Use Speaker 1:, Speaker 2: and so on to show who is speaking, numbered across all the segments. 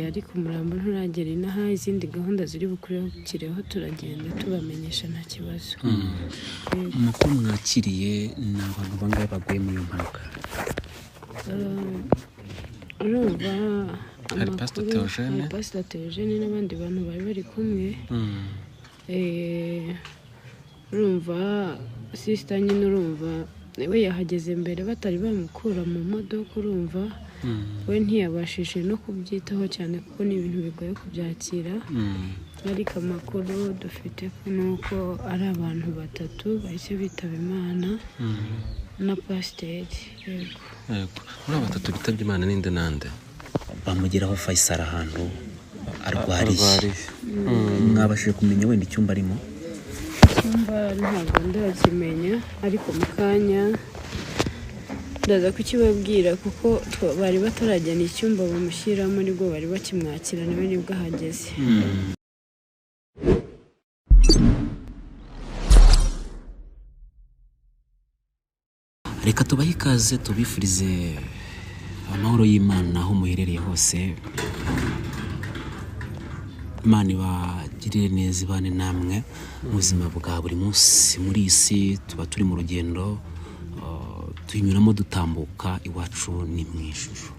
Speaker 1: ariko umurambo nturagera inaha izindi gahunda ziri bukurikireho turagenda tubamenyesha nta kibazo.
Speaker 2: Amakuru mwakiriye ni abantu bangahe baguye muri iyo mpanuka?
Speaker 1: Urumva
Speaker 2: hari Pastor
Speaker 1: Theogene n'abandi bantu bari kumwe. Urumva sister nyine urumva we yahageze mbere batari bamukura mu modoka, urumva we ntiyabashije no kubyitaho cyane kuko ni ibintu bigoye kubyakira. Ariko amakuru dufite nuko ari abantu batatu bahise bitaba Imana na pasiteri. Yego.
Speaker 2: Muri abo batatu bitabye Imana ninde nande?
Speaker 3: Bamugeraho Faisal ahantu arwariye. Mwabashije kumenya wenda icyumba arimo?
Speaker 1: Icyumba ntabwo ndakimenya, ariko mu kanya ndaza kukibabwira kuko bari batarajyana icyumba bamushyiramo nibwo bari bakimwakira nawe nibwo ahageze.
Speaker 3: Reka tubahe ikaze tubifurize amahoro y'Imana aho muherereye hose. Imana ibagirire neza, ibane namwe mu buzima bwa buri munsi. Muri iyi si tuba turi mu rugendo tuyinyuramo dutambuka, iwacu ni mu ijuru.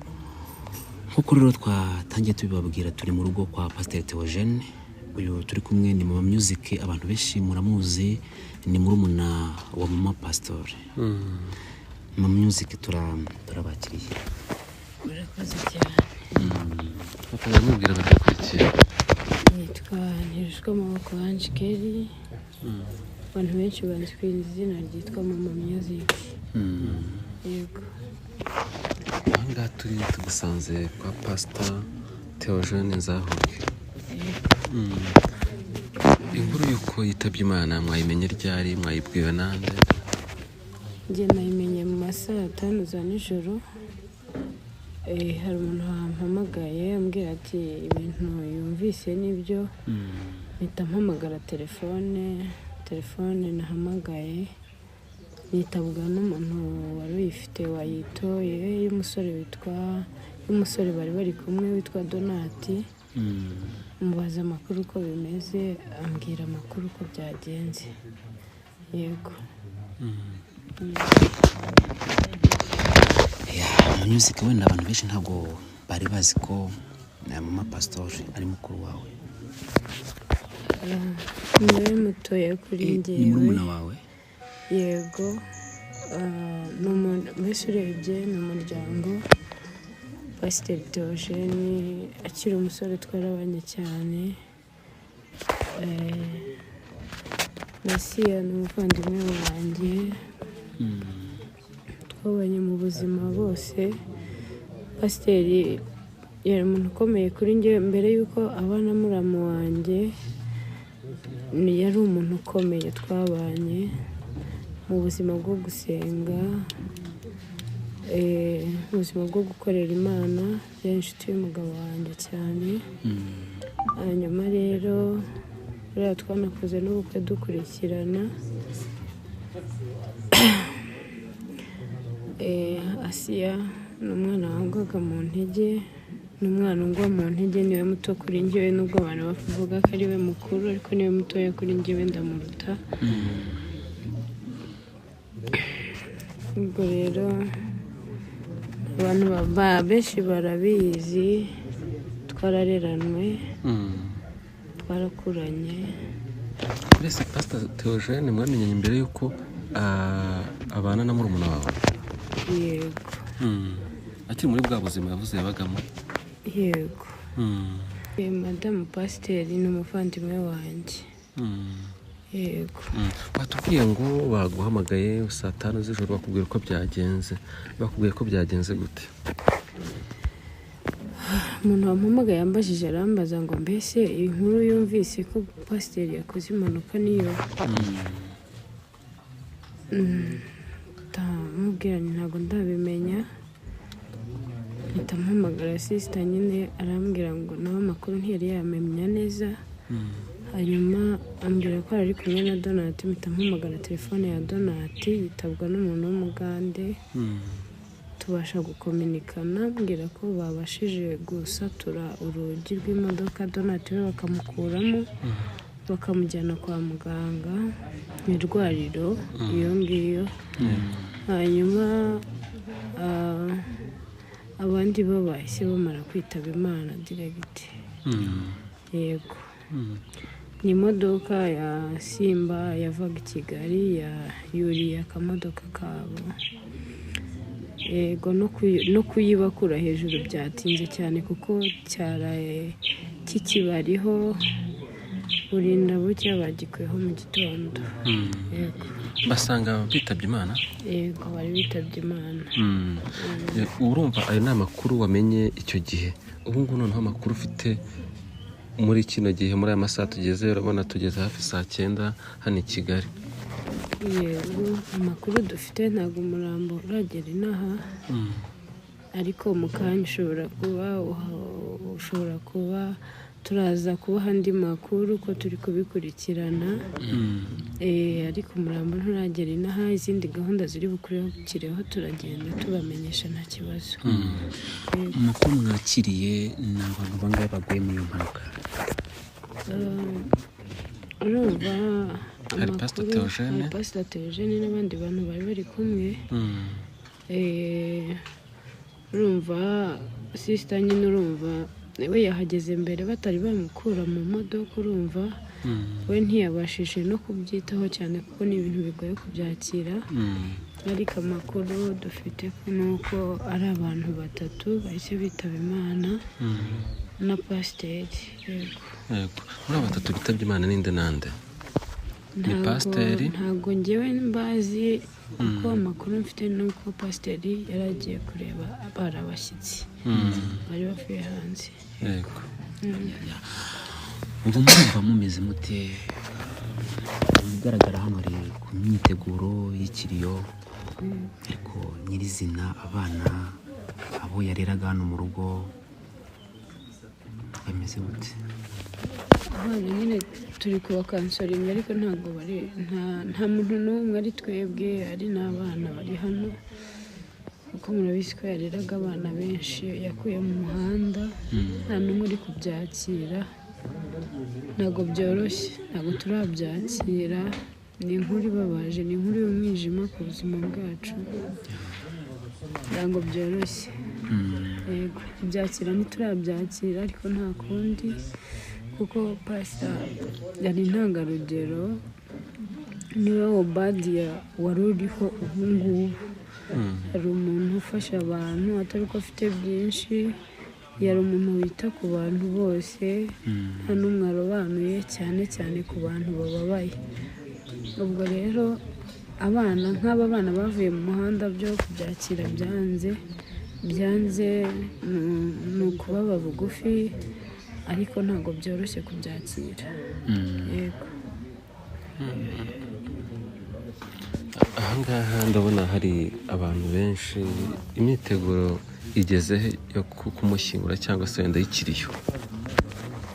Speaker 3: Nk'uko rero twatangiye tubibabwira, turi mu rugo kwa Pastor Theogene. Uyu turi kumwe ni Mama Music, abantu benshi muramuzi, ni murumuna wa Mama Pastor. Mama Music turabakiriye.
Speaker 1: Murakoze cyane.
Speaker 2: Bakamubwira badakurikiye.
Speaker 1: Nitwa Ntirushwa Amaboko Ange Kelly. Abantu benshi banzi ku izina ryitwa Mama Music. Yego.
Speaker 2: Ahangaha turi tugusanze kwa Pastor Theogene Nzahuke. Inkuru y'uko yitabye Imana mwayimenye ryari? Mwayibwiwe nande?
Speaker 1: Njye nayimenye mu masaha 5 za nijoro. Hari umuntu wampamagaye ambwira ati ibintu yumvise nibyo. Mpita mpamagara telefone nahamagaye nitabwa n'umuntu wari uyifite wayitoye y'umusore bari bari kumwe witwa Donati. Mubaza amakuru uko bimeze, ambwira amakuru uko byagenze. Yego.
Speaker 3: Music wenda abantu benshi ntabwo bari bazi ko Mama Pastor ari mukuru wawe.
Speaker 1: Niwe mutoya kuri njyewe.
Speaker 3: Ni murumuna wawe?
Speaker 1: Yego. Mbese urebye ni umuryango. Pastor Theogene akiri umusore twarabanye cyane. Nasiya ni umuvandimwe wanjye. Twabanye mu buzima bose. Pasiteri yari umuntu ukomeye kuri njye mbere y'uko abana muramu wanjye. Yari umuntu ukomeye twabanye mu buzima bwo gusenga, mu buzima bwo gukorera Imana. Yari inshuti y'umugabo wanjye cyane. Hanyuma rero buriya twanakoze n'ubukwe dukurikirana. Asiya ni umwana wangwaga mu ntege, n'umwana ungwa mu ntege, niwe muto kuri njyewe nubwo abantu bavuga ko ari we mukuru, ariko niwe mutoya kuri njyewe ndamuruta. Ubwo rero abantu benshi barabizi, twarareranwe, twarakuranye.
Speaker 2: Mbese Pastor Theogene mwamenyanye mbere y'uko abana na murumuna wawe?
Speaker 1: Yego.
Speaker 2: Akiri muri bwa buzima yavuze yabagamo?
Speaker 1: Yego. Madamu Pasiteri ni umuvandimwe wanjye. Yego.
Speaker 2: Watubwiye ngo baguhamagaye saa 5 z'ijoro bakubwira uko byagenze. Bakubwiye ko byagenze gute?
Speaker 1: Umuntu wampamagaye yambajije arambaza ngo mbese inkuru yumvise ko Pasiteri yakoze impanuka niyo. Mubwira ntabwo ndabimenya. Mpita mpamagara sister nyine arambwira ngo nawe amakuru ntiyari yamenya neza. Hanyuma ambwira ko ari kumwe na Donati. Mpita mpamagara telefone ya Donati yitabwa n'umuntu w'umugande. tubasha gukominikana mbwira ko babashije gusatura urugi rw'imodoka Donati we bakamukuramo bakamujyana kwa muganga mu irwariro iyo ngiyo hanyuma abandi bo bahise bamara kwitaba Imana diregiti. Yego ni imodoka ya Simba yavaga i Kigali yuriye akamodoka kabo. Yego no kuyibakura hejuru byatinze cyane kuko cyaraye kikibariho burinda bucya bagikuyeho mu gitondo. Yego
Speaker 2: basanga bitabye Imana.
Speaker 1: Yego bari bitabye Imana.
Speaker 2: Urumva ayo ni amakuru wamenye icyo gihe. Ubu ngubu noneho amakuru ufite muri kino gihe muri aya masaha tugeze urabona tugeze hafi saa 9 hano i Kigali.
Speaker 1: Yego amakuru dufite ntabwo umurambo uragera inaha ariko mu kanya ushobora kuba turaza kubaha andi makuru ko turi kubikurikirana ariko umurambo nturagera inaha. Izindi gahunda ziri bukurikireho turagenda tubamenyesha nta kibazo.
Speaker 3: Amakuru mwakiriye ni abantu bangahe baguye muri iyo mpanuka?
Speaker 1: Urumva
Speaker 2: hari Pastor
Speaker 1: Theogene n'abandi bantu bari bari kumwe. Urumva sisita nyine urumva we yahageze mbere batari bamukura mu modoka. Urumva we ntiyabashije no kubyitaho cyane kuko ni ibintu bigoye kubyakira ariko amakuru dufite ni uko ari abantu batatu bahise bitaba Imana na pasiteri. Yego
Speaker 2: muri abo batatu bitabye Imana ninde nande? Ni pasiteri?
Speaker 1: Ntabwo njyewe mbazi kuko amakuru mfite ni uko pasiteri yari agiye kureba abashyitsi bari bavuye hanze.
Speaker 2: Yego
Speaker 3: ubu mwumva mumeze mute? Bigaragara hano ari ku myiteguro y'ikiriyo ariko nyirizina abana abo yareraga hano mu rugo bameze gute?
Speaker 1: Abana nyine turi kubakansoringa ariko ntabwo bari nta muntu n'umwe ari twebwe ari n'abana bari hano kuko murabizi ko yareraga abana benshi yakuye mu muhanda nta n'umwe uri kubyakira. Ntabwo byoroshye, ntabwo turabyakira. Ni inkuru ibabaje, ni inkuru y'umwijima ku buzima bwacu. Ntabwo byoroshye. Yego kubyakira ntiturabyakira ariko nta kundi kuko pasita yari intangarugero. Niwe Obadiya wari uriho ubu ngubu. Hari umuntu ufasha abantu atari ko afite byinshi. Yari umuntu wita ku bantu bose nta n'umwe arobanuye cyane cyane ku bantu bababaye. Ubwo rero nk'aba bana bavuye mu muhanda byo kubyakira byanze ni ukubaba bugufi ariko ntabwo byoroshye kubyakira. Yego
Speaker 2: ahangaha ndabona hari abantu benshi. Imyiteguro igeze yo kumushyingura cyangwa se wenda y'ikiriyo?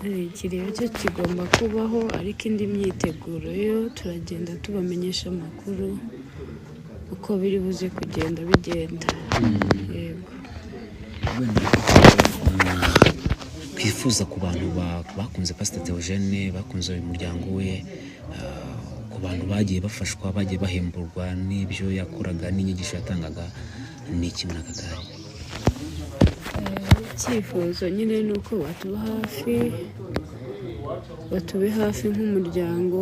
Speaker 1: Ikiriyo cyo kigomba kubaho ariko indi myiteguro yo turagenda tubamenyesha amakuru uko biri buze kugenda bigenda. Yego
Speaker 3: twifuza ku bantu bakunze Pastor Theogene, bakunze umuryango we, ku bantu bagiye bafashwa, bagiye bahemburwa n'ibyo yakoraga n'inyigisho yatangaga, ni iki muri aka kanya?
Speaker 1: icyifuzo nyine ni uko batube hafi nk'umuryango,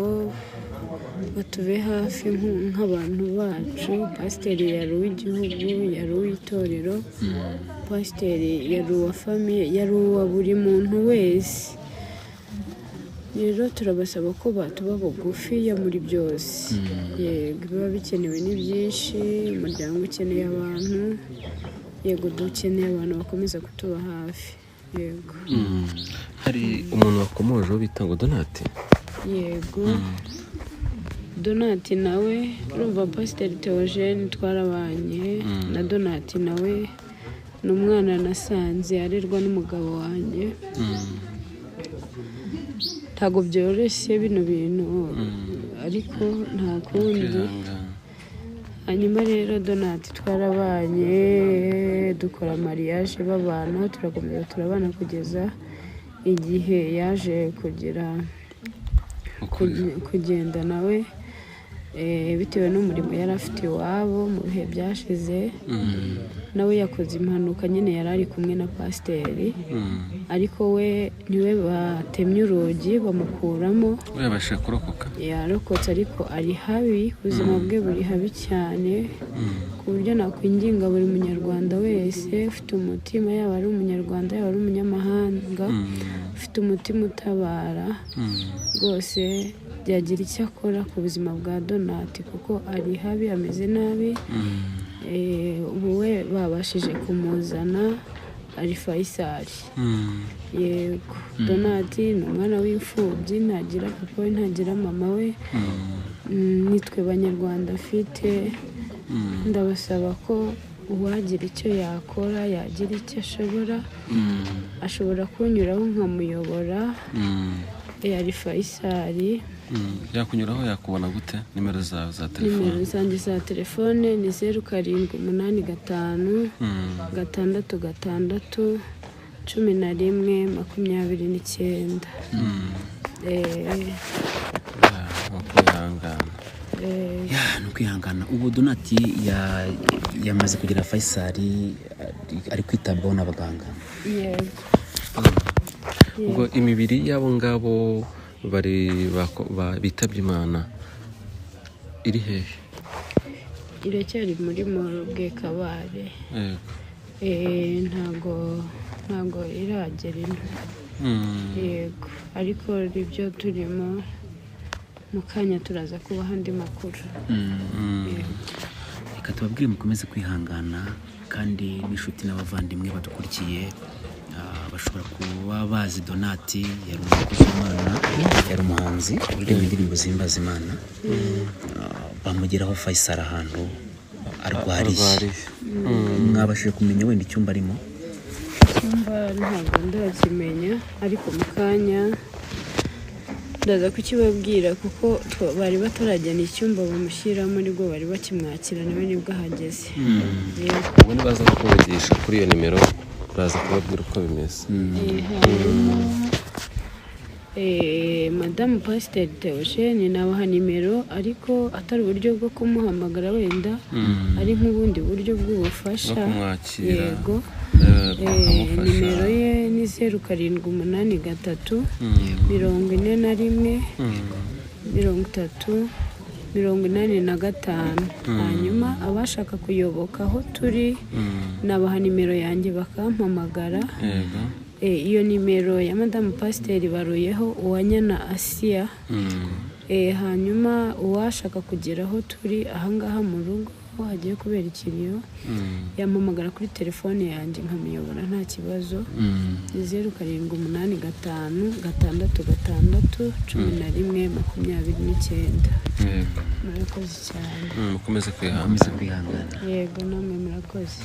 Speaker 1: batube hafi nk'abantu bacu. Pasiteri yari uw'igihugu, yari uw'itorero, pasiteri yari uwa famiye, yari uwa buri muntu wese. Rero turabasaba ko batuba bugufiya muri byose. Yego biba bikenewe ni byinshi, umuryango ukeneye abantu, yego dukeneye abantu bakomeza kutuba hafi. Yego
Speaker 2: hari umuntu wakomojeho bita ngo Donati?
Speaker 1: Yego Donati nawe urumva Pasiteri Theogene twarabanye na Donati nawe ni umwana nasanze arerwa n'umugabo wanjye. Ntabwo byoroshye bino bintu ariko nta kundi. hanyuma rero Donati twarabanye dukora mariage babana turakomeza turabana kugeza igihe yaje kugenda nawe bitewe n'umurimo yari afite iwabo mu bihe byashize nawe yakoze impanuka nyine yari ari kumwe na pasiteri ariko we niwe batemye urugi bamukuramo
Speaker 2: yabashije kurokoka
Speaker 1: yarokotse ariko ari habi ubuzima bwe buri habi cyane ku buryo nakwinginga buri munyarwanda wese ufite umutima yaba ari umunyarwanda yaba ari umunyamahanga ufite umutima utabara rwose byagira icyo akora ku buzima bwa Donati kuko ari habi ameze nabi ubu we babashije kumuzana ari Faisal yego Donati ni umwana w'imfubyi ntagira papa we ntagira mama we nitwe banyarwanda afite ndabasaba ko uwagira icyo yakora yagira icyo ashobora kunyuraho nkamuyobora ari Faisal
Speaker 2: yakunyuraho yakubona gute nimero zawe za telefone
Speaker 1: nimero zanjye za telefone ni 0785 666 11
Speaker 3: ni ukwihangana ubu Donati yamaze kugira Faisal ari kwitabwaho n'abaganga
Speaker 1: yego
Speaker 2: ubwo imibiri y'abo ngabo bitabye Imana iri hehe
Speaker 1: iracyari muri morgue Kabare ntago iragera ino yego ariko ibyo turimo mu kanya turaza kubaha andi makuru
Speaker 3: reka tubabwire mukomeze kwihangana kandi n'inshuti n'abavandimwe badukurikiye bashobora kuba bazi Donati yari umukozi w'Imana yari umuhanzi uririmba indirimbo zihimbaza Imana bamugeraho Faisal ahantu arwariye mwabashije kumenya wenda icyumba arimo
Speaker 1: ntabwo ndakimenya ariko mu kanya ndaza kukibabwira kuko bari batarajyana icyumba bamushyiramo nibwo bari bakimwakira nawe nibwo ahageze
Speaker 2: ubu nibaza kuvugisha kuri iyo nimero uraza kubabwira uko bimeze
Speaker 1: madamu pasiteri Theogene nabaha nimero ariko atari uburyo bwo kumuhamagara wenda ari nk'ubundi buryo bw'ubufasha yego nimero ye ni 0783 41 30 hanyuma abashaka kuyoboka aho turi nabaha nimero yanjye bakampamagara iyo nimero ya madamu pasiteri baruyeho uwanyana Asia hanyuma uwashaka kugera aho turi ahangaha mu rugo aho hagiye kubera ikiriyo yampamagara kuri telefone yanjye nkamuyobora nta kibazo ni 0785 666 11 murakoze cyane
Speaker 2: mukomeze kwihangana
Speaker 1: yego namwe murakoze